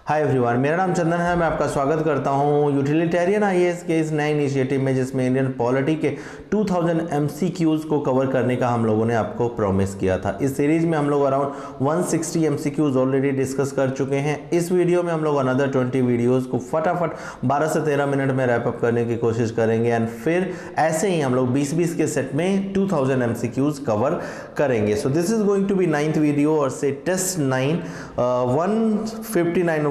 Hi everyone, मेरा नाम चंदन है। मैं आपका स्वागत करता हूं यूटिलिटेरियन आईएएस के इस नए इनिशिएटिव में, जिसमें इंडियन पॉलिटी के 2000 एमसीक्यूज को कवर करने का हम लोगों ने आपको प्रॉमिस किया था। इस सीरीज में हम लोग अराउंड 160 एमसीक्यूज ऑलरेडी डिस्कस कर चुके हैं। इस वीडियो में हम लोग अनदर 20 वीडियोस को फटाफट 12 से 13 मिनट में रैप अप करने की कोशिश करेंगे एंड फिर ऐसे ही हम लोग 20-20 के सेट में 2000 एमसीक्यूज कवर करेंगे। So this is going to be 9th video और से test 9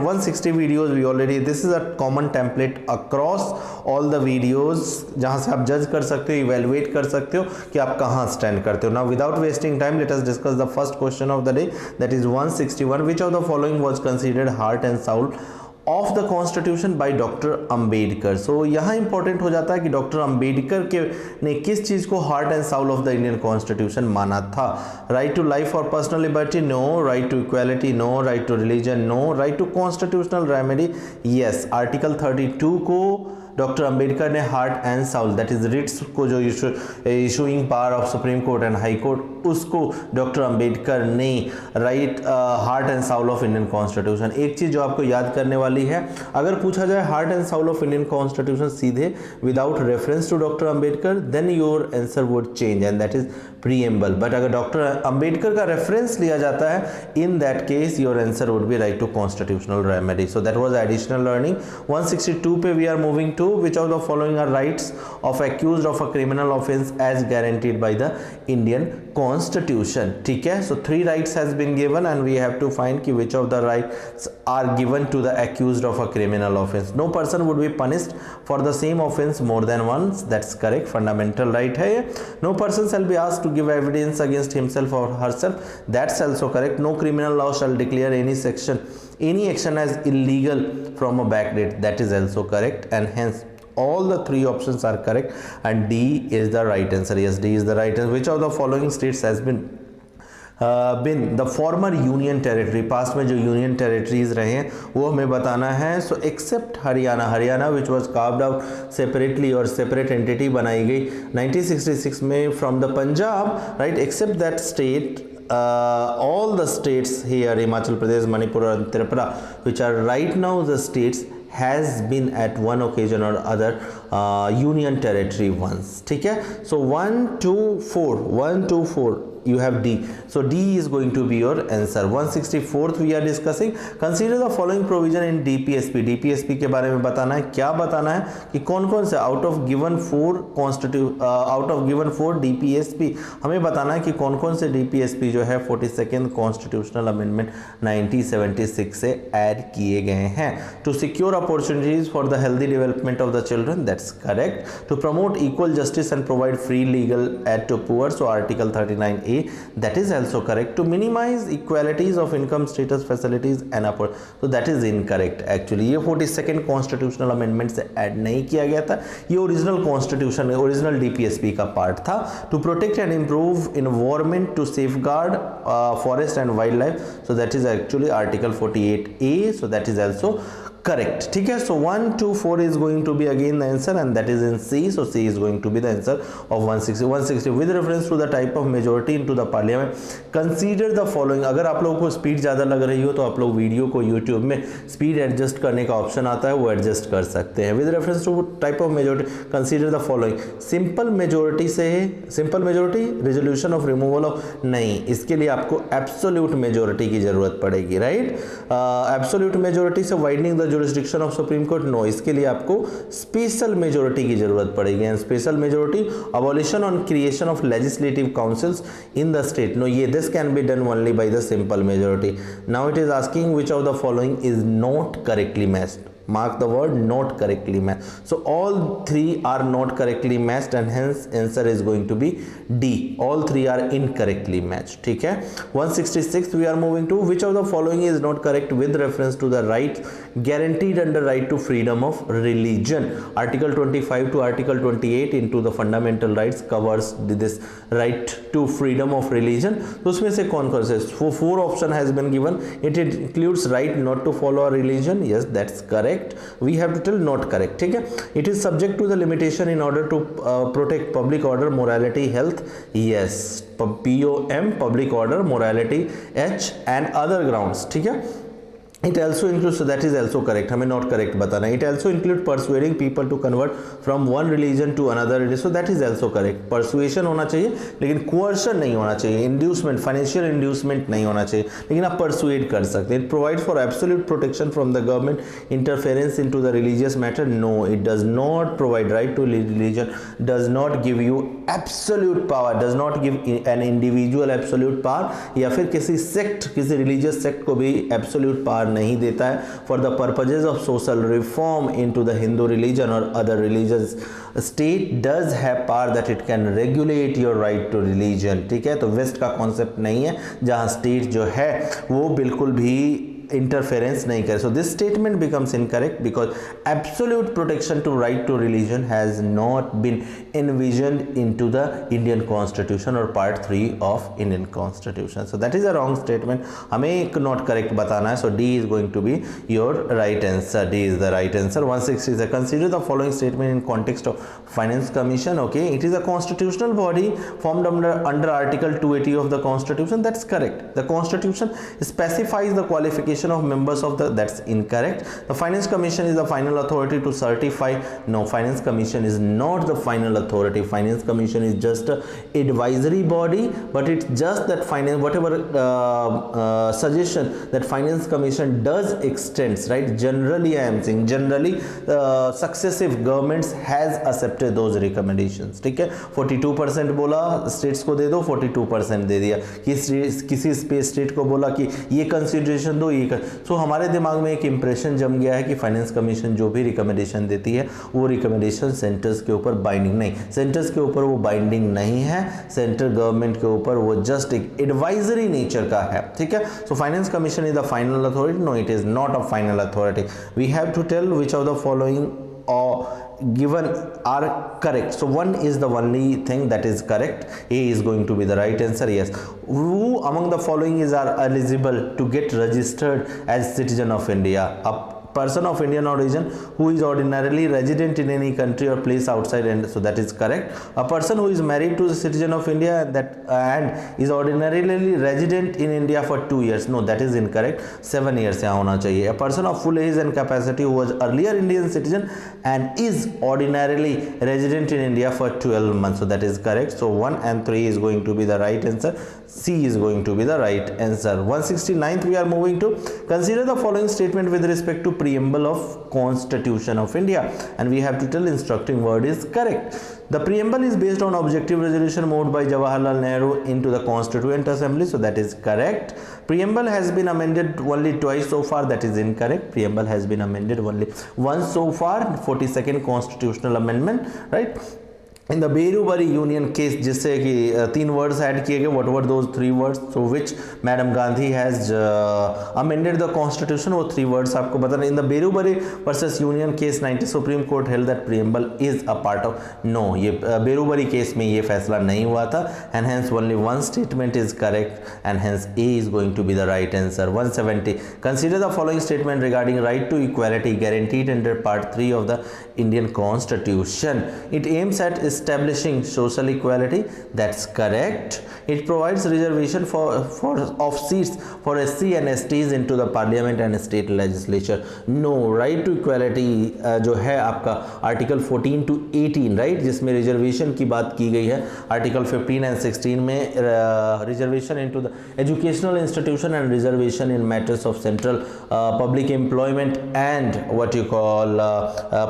160 videos we already, this is a common template across all the videos जहां से आप जज कर सकते हो, इवेलुएट कर सकते हो कि आप कहां स्टैंड करते हो। Now without wasting time let us discuss the first question of the day, that is 161। Which of the following was considered heart and soul of the constitution by doctor Ambedkar. So यहाँ important हो जाता है कि doctor Ambedkar के ने किस चीज को heart and soul of the Indian constitution माना था। राइट टू लाइफ और personal liberty, no. Right to equality, no. Right to religion, no. Right to constitutional remedy, yes. Article 32 को डॉक्टर अंबेडकर ने heart and soul, that is writs को जो issuing power of supreme court and high court, उसको doctor Ambedkar ने right heart and soul of Indian constitution. एक चीज जो आपको याद करने वाली है, अगर पूछा जाए heart and soul of Indian constitution सीधे without reference to doctor Ambedkar, then your answer would change and that is preamble. But अगर डॉक्टर अंबेडकर का रेफरेंस लिया जाता है, in that case your answer would be right to constitutional remedy. So that was additional learning. 162 पे we are moving to, which of the following are rights of accused of a criminal offense as guaranteed by the Indian Constitution। ठीक है, so 3 rights has been given and we have to find कि which of the rights are given to the accused of a criminal offense। No person would be punished for the same offense more than once, that's correct, fundamental right है ये। No person shall be asked to give evidence against himself or herself, that's also correct। No criminal law shall declare any action as illegal from a backdate, that is also correct, and hence all the 3 options are correct and D is the right answer। Yes, D is the right answer। Which of the following states has been the former union territory, past में जो union territories रहे हैं वो हमें बताना है। So except Haryana which was carved out separately और separate entity बनाई गई 1966 में from the Punjab, right. Except that state, all the states here, Himachal Pradesh, Manipur and Tripura, which are right now the states, has been at one occasion or other union territory once। ठीक है, so 1 2 4 you have D, so D is going to be your answer। 164th we are discussing, consider the following provision in DPSP के बारे में बताना है। क्या बताना है कि कौन कौन से आउट ऑफ गिवन 4 DPSP हमें बताना है कि कौन कौन से DPSP जो है 42nd कॉन्स्टिट्यूशनल अमेंडमेंट 1976 से ऐड किए गए हैं। To secure opportunities for the healthy development of the children, that's correct. To promote equal justice and provide free legal aid to poor, so article 39A, that is also correct। to minimize equalities of income status facilities and upward, so that is incorrect actually। ये 42nd constitutional amendment से add नहीं किया गया था, ये original constitution original DPSP का part था। To protect and improve environment, to safeguard forest and wild life, so that is actually article 48A, so that is also correct। ठीक है, so 1 2 4 is going to be again the answer and that is in C, so C is going to be the answer of 160 with reference to the type of majority into the parliament, consider the following। अगर आप लोगों को speed ज़्यादा लग रही हो तो आप लोग वीडियो को यूट्यूब में स्पीड एडजस्ट करने का ऑप्शन आता है, वो एडजस्ट कर सकते हैं। With reference to type of majority, consider the following. Simple majority से, simple majority resolution of removal of, नहीं, इसके लिए आपको एब्सोल्यूट मेजोरिटी की जरूरत पड़ेगी, राइट। एब्सोल्यूट मेजोरिटी से widening the jurisdiction of supreme court, no, इसके लिए आपको स्पेशल मेजोरिटी की जरूरत पड़ेगी। And special majority abolition on creation of legislative councils in the state, no, ये this can be done only by the simple majority. Now it is asking which of the following is not correctly matched, mark the word not correctly matched, so all 3 are not correctly matched and hence answer is going to be D, all 3 are incorrectly matched। ठीक है, 166 we are moving to, which of the following is not correct with reference to the right guaranteed under right to freedom of religion। article 25 to article 28 into the fundamental rights covers this right to freedom of religion। तो उसमें से कौन कौन से 4 option has been given, it includes right not to follow a religion, yes, that's correct। we have to tell not correct। ठीक है, it is subject to the limitation in order to protect public order, morality, health, yes, POM, public order, morality, H and other grounds। ठीक है, It also includes, so that is also correct, हमें not correct बताना. It also includes persuading people to convert from one religion to another religion, so that is also correct. Persuasion होना चाहिए लेकिन coercion नहीं होना चाहिए, inducement, financial inducement नहीं होना चाहिए, लेकिन आप persuade कर सकते हैं. It provides for absolute protection from the government interference into the religious matter. No, it does not provide right to religion, does not give you absolute power, does not give an individual absolute power, या फिर किसी sect, किसी religious sect को भी absolute power नहीं देता है for the purposes of social reform into the Hindu religion और other religions. State does have power that it can regulate your right to religion. ठीक है, तो वेस्ट का कॉन्सेप्ट नहीं है जहां स्टेट जो है वो बिल्कुल भी interference नहीं करे. So this statement becomes incorrect because absolute protection to right to religion has not been envisioned into the Indian Constitution or Part 3 of Indian Constitution. So that is a wrong statement. हमें एक not correct बताना है. So D is going to be your right answer. D is the right answer. 160 is a consider the following statement in context of Finance Commission. Okay, it is a constitutional body formed under Article 280 of the Constitution. That's correct. The Constitution specifies the qualification of members of the, that's incorrect. The Finance Commission is the final authority to certify. No, Finance Commission is not the final authority. Finance Commission is just a advisory body, but it's just that finance, whatever suggestion that Finance Commission does extends, right? Generally, I am saying generally successive governments has accepted those recommendations. ठीक है, 42% बोला states को दे दो, 42% दे दिया. किसी state को बोला कि ये कंसिडरेशन दो, ये सो हमारे दिमाग में एक इंप्रेशन जम गया है कि फाइनेंस कमीशन जो भी रिकमेंडेशन देती है वो रिकमेंडेशन सेंटर्स के ऊपर बाइंडिंग नहीं, सेंटर्स के ऊपर वो बाइंडिंग नहीं है, सेंट्रल गवर्नमेंट के ऊपर वो जस्ट एक एडवाइजरी नेचर का है. ठीक है, so finance commission is the final authority. No, it is not a final authority. We have to tell which of the following given are correct. So one is the only thing that is correct. A is going to be the right answer. Yes, who among the following is are eligible to get registered as citizen of India? A person of Indian origin who is ordinarily resident in any country or place outside, and so that is correct. A person who is married to a citizen of India and is ordinarily resident in India for 2 years. No, that is incorrect. 7 years से होना चाहिए. A person of full age and capacity who was earlier Indian citizen and is ordinarily resident in India for 12 months. So that is correct. So 1 and 3 is going to be the right answer. C is going to be the right answer. 169th we are moving to. Consider the following statement with respect to preamble of Constitution of India, and we have to tell instructing word is correct. The preamble is based on objective resolution moved by Jawaharlal Nehru into the Constituent Assembly, so that is correct. Preamble has been amended only twice so far, that is incorrect. Preamble has been amended only once so far, 42nd constitutional amendment, right? In the Berubari Union case, जिससे कि 3 words add किए गए, what were those 3 words? So which Madam Gandhi has amended the constitution, वो 3 words आपको बताना. In the Berubari versus Union case, 90 Supreme Court held that preamble is a part of. No, ये Berubari case में ये फैसला नहीं हुआ था, and hence only one statement is correct, and hence A is going to be the right answer. 170. Consider the following statement regarding right to equality guaranteed under Part 3 of the Indian Constitution. It aims at establishing social equality. That's correct. It provides reservation of seats for SC and STs into the parliament and state legislature. No, right to equality जो है आपका article 14 to 18, right, जिसमें reservation की बात की गई है. Article 15 and 16 में reservation into the educational institution and reservation in matters of central public employment and what you call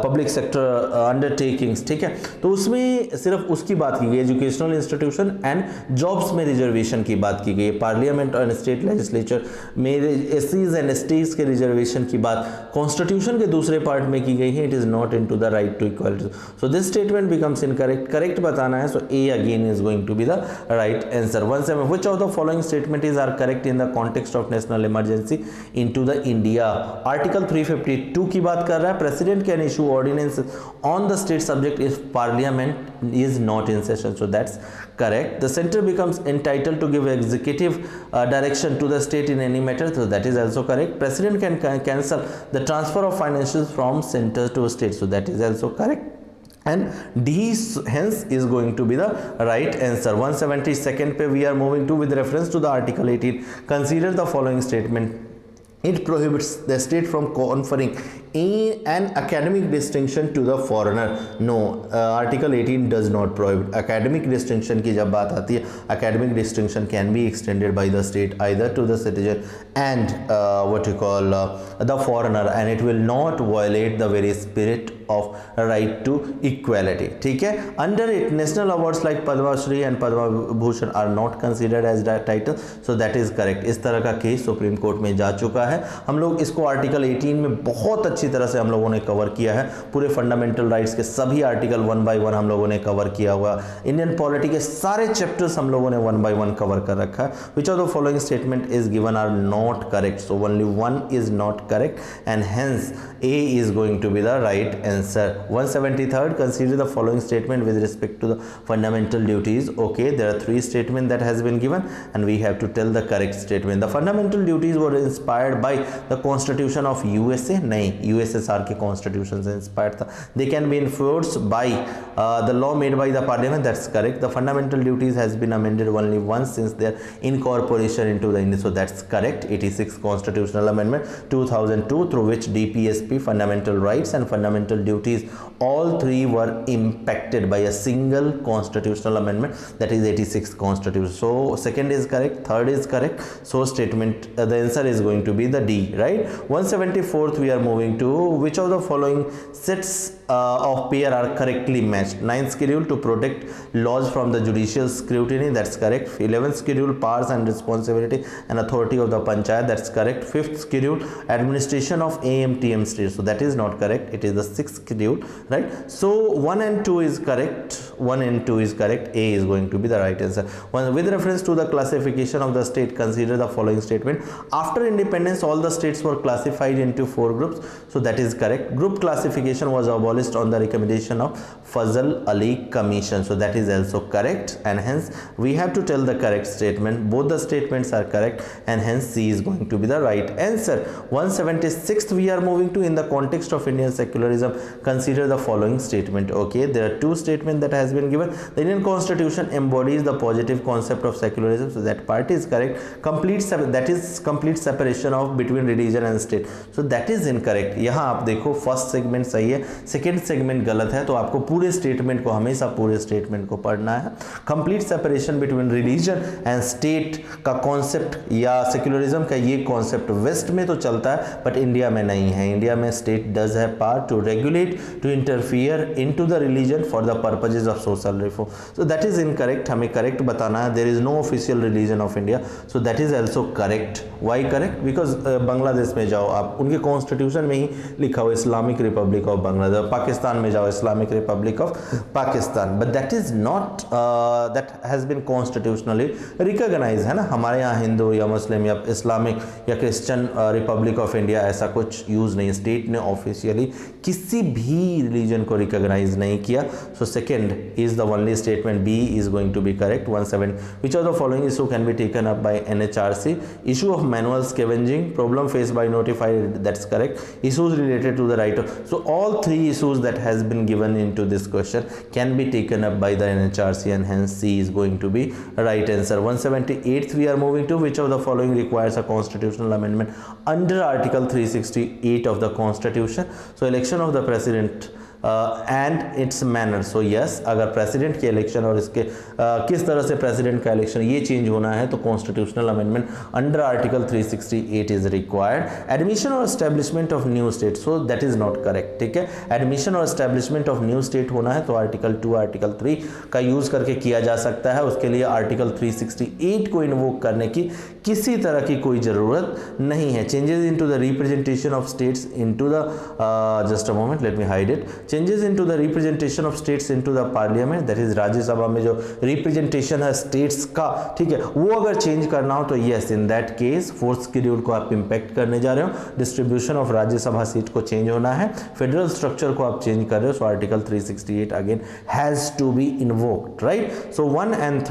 public sector undertakings. ठीक है, तो उसमें सिर्फ उसकी बात की गई, एजुकेशनल इंस्टीट्यूशन एंड जॉब्स में रिजर्वेशन की बात की गई. पार्लियामेंट और स्टेट लेजिस्लेचर में एससीज एंड एसटीज के रिजर्वेशन की बात कॉन्स्टिट्यूशन के दूसरे पार्ट में की गई है. It is not into the right to equality. So this statement becomes incorrect. Correct बताना है. So A again is going to be the right answer. 17. Which of the following statement is are correct in the context of national emergency into the India? Article 352 की बात कर रहा है. President can issue ordinance on the state subject if parliament is not in session, so that's correct. The center becomes entitled to give executive direction to the state in any matter, so that is also correct. President can cancel the transfer of financials from center to state, so that is also correct. And D hence is going to be the right answer. 172nd पे we are moving to with reference to the article 18. Consider the following statement It prohibits the state from conferring an academic distinction to the foreigner. No, Article 18 does not prohibit academic distinction की जब बात आती है, academic distinction can be extended by the state either to the citizen and what you call the foreigner, and it will not violate the very spirit of right to equality. ठीक है. Under it, national awards like Padma Shri and Padma Bhushan are not considered as that title, so that is correct. इस तरह का case supreme court में जा चुका है. हम लोग इसको आर्टिकल 18 में बहुत अच्छी तरह से हम लोगों ने कवर किया है. पूरे फंडामेंटल राइट्स के सभी आर्टिकल 1 by 1 हम लोगों ने कवर किया हुआ. इंडियन पॉलिटी के सारे चैप्टर्स हम लोगों ने 1 by 1 कवर कर रखा है. Which of the following statement is given are not correct, so only one is not correct and hence A is going to be the right answer. 173rd, consider the following statement with respect to the fundamental duties. Okay, there are 3 statements that has been given and we have to tell the correct statement. The fundamental duties were inspired by the constitution of USA. नहीं, USSR के constitution से inspired था. They can be influenced by the law made by the parliament. That's correct. The fundamental duties has been amended only once since their incorporation into the India. So that's correct. 86 constitutional amendment 2002 through which DPSP, fundamental rights and fundamental duties, all 3 were impacted by a single constitutional amendment, that is 86 constitution. So second is correct, third is correct, so statement the answer is going to be the D, right? 174th, we are moving to which of the following sets of pair are correctly matched. 9th schedule to protect laws from the judicial scrutiny, that's correct. 11th schedule powers and responsibility and authority of the panchayat, that's correct. 5th schedule administration of AMTM state, so that is not correct, it is the 6th schedule, right? So 1 and 2 is correct, 1 and 2 is correct, A is going to be the right answer. With reference to the classification of the state, consider the following statement. After independence, all the states were classified into 4 groups, so that is correct. Group classification was abolished on the recommendation of Fazal Ali Commission, so that is also correct, and hence we have to tell the correct statement. Both the statements are correct and hence C is going to be the right answer. 176th, we are moving to in the context of Indian secularism, consider the following statement. Okay, there are 2 statements that has been given. The Indian constitution embodies the positive concept of secularism, so that part is correct. That is complete separation of between religion and state, so that is incorrect. यहाँ आप देखो first segment सही है, second segment गलत है, तो आपको पूरे स्टेटमेंट को हमेशा पूरे स्टेटमेंट को पढ़ना है. Complete separation between religion and state का कॉन्सेप्ट या सेक्युलरिज्म का ये कॉन्सेप्ट वेस्ट में तो चलता है बट इंडिया में नहीं है. इंडिया में state does have power to regulate, to interfere into the religion for the purposes of social reform, so that is incorrect. हमें करेक्ट बताना है. There is no official religion of India, so that is also correct. Why correct? Because Bangladesh में जाओ आप, उनके constitution में ही लिखा हुआ Islamic republic of Bangladesh. Pakistan में जाओ, Islamic republic of Pakistan, but that is not, that has been constitutionally recognise, है ना. हमारे यहाँ हिंदू या मुस्लिम या इस्लामिक या क्रिश्चियन रिपब्लिक ऑफ इंडिया ऐसा कुछ यूज नहीं. स्टेट ने ऑफिशियली किसी भी रिलीजन को रिकॉग्नाइज नहीं किया. So second is the only statement, B is going to be correct. 17, which of the following issue can be taken up by NHRC? Issue of manual scavenging, problem face by notified, that's correct. Issues related to the right of, so all 3 issues that has been given into this question can be taken up by the NHRC and hence C is going to be right answer. 178th, we are moving to which of the following requires a constitutional amendment under Article 368 of the Constitution? So election of the president and it's manner. So yes, अगर president के election और इसके किस तरह से president का election ये change होना है तो constitutional amendment under article 368 is required. Admission और establishment of new state, so that is not correct. ठीक है, एडमिशन और एस्टेब्लिशमेंट ऑफ न्यू स्टेट होना है तो आर्टिकल 2 आर्टिकल 3 का यूज करके किया जा सकता है. उसके लिए आर्टिकल 368 को इन्वोक करने की किसी तरह की कोई ज़रूरत नहीं है. Changes into the representation of states into the, just a moment, let me hide it. Changes into the representation of states into the parliament, that is Rajya Sabha में जो रिप्रेजेंटेशन है स्टेट्स का, ठीक है, वो अगर चेंज करना हो तो yes, in that case 4th schedule को आप इंपैक्ट करने जा रहे हो. डिस्ट्रीब्यूशन ऑफ राज्यसभा सीट को चेंज होना है, फेडरल स्ट्रक्चर को आप चेंज कर रहे हो, so article 368 again has to be invoked, right. So 1 and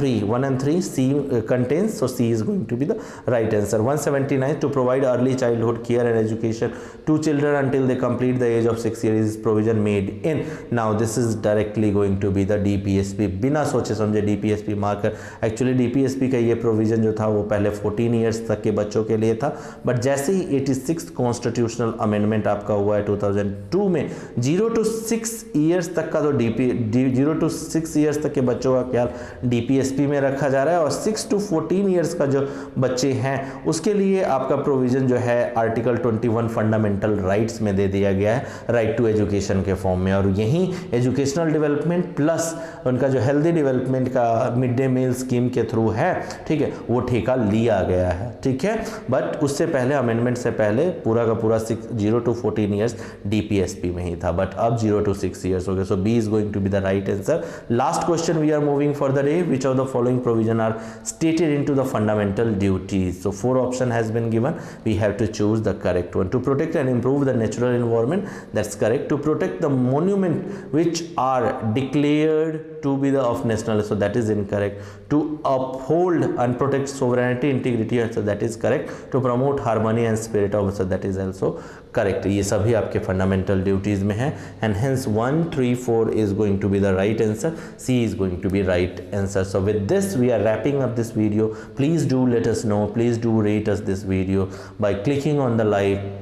3 C contains, so C is going to be the right answer. 179, to provide early childhood care and education to children until they complete the age of 6 years is provision made. made in. Now this is directly going to be the DPSP. बिना सोचे समझे DPSP marker. Actually DPSP का ये provision जो था वो पहले 14 years तक के बच्चों के लिए था, बट जैसे ही 86th कॉन्स्टिट्यूशनल अमेंडमेंट आपका हुआ है 2002 में, 0 to 6 ईयर्स तक का तो 0 to 6 ईयर्स तक के बच्चों का ख्याल DPSP में रखा जा रहा है, और 6 to 14 ईयर्स का जो बच्चे हैं उसके लिए आपका प्रोविज़न जो है आर्टिकल 21 फंडामेंटल राइट्स में दे दिया गया है, राइट टू एजुकेशन के फॉर्म में। और यहीं एजुकेशनल डेवलपमेंट प्लस उनका जो हेल्दी डेवलपमेंट का मिड डे मील स्कीम के थ्रू है, ठीक है, वो ठेका लिया गया है, ठीक है। बट उससे पहले, अमेंडमेंट से पहले पूरा का पूरा 0 to 14 ईयर्स DPSP में ही था, बट अब 0 to 6 ईयर्स हो गए। So B is going to be the right answer. Last question we are moving for the day, which of the following provision are stated into the fundamental duties. So 4 option has been given, we have to choose the correct one. To protect and improve the natural environment, that's correct. To protect the monument which are declared to be the of national, so that is incorrect. To uphold and protect sovereignty, integrity, so that is correct. To promote harmony and spirit of, so that is also correct. ये सभी आपके fundamental duties में हैं, and hence 1, 3, 4 is going to be the right answer. C is going to be right answer. So with this we are wrapping up this video. Please do let us know, please do rate us this video by clicking on the like.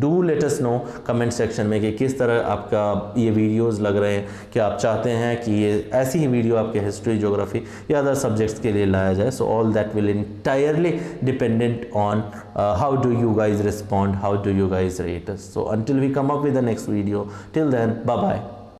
Do let us know comment section में कि किस तरह आपका ये videos लग रहे हैं, कि आप चाहते हैं कि ये ऐसी ही वीडियो आपके हिस्ट्री, ज्योग्राफी या अदर सब्जेक्ट्स के लिए लाया जाए. So all that will entirely dependent on how do you guys respond, how do you guys rate us. So until we come up with the next video, till then, bye bye.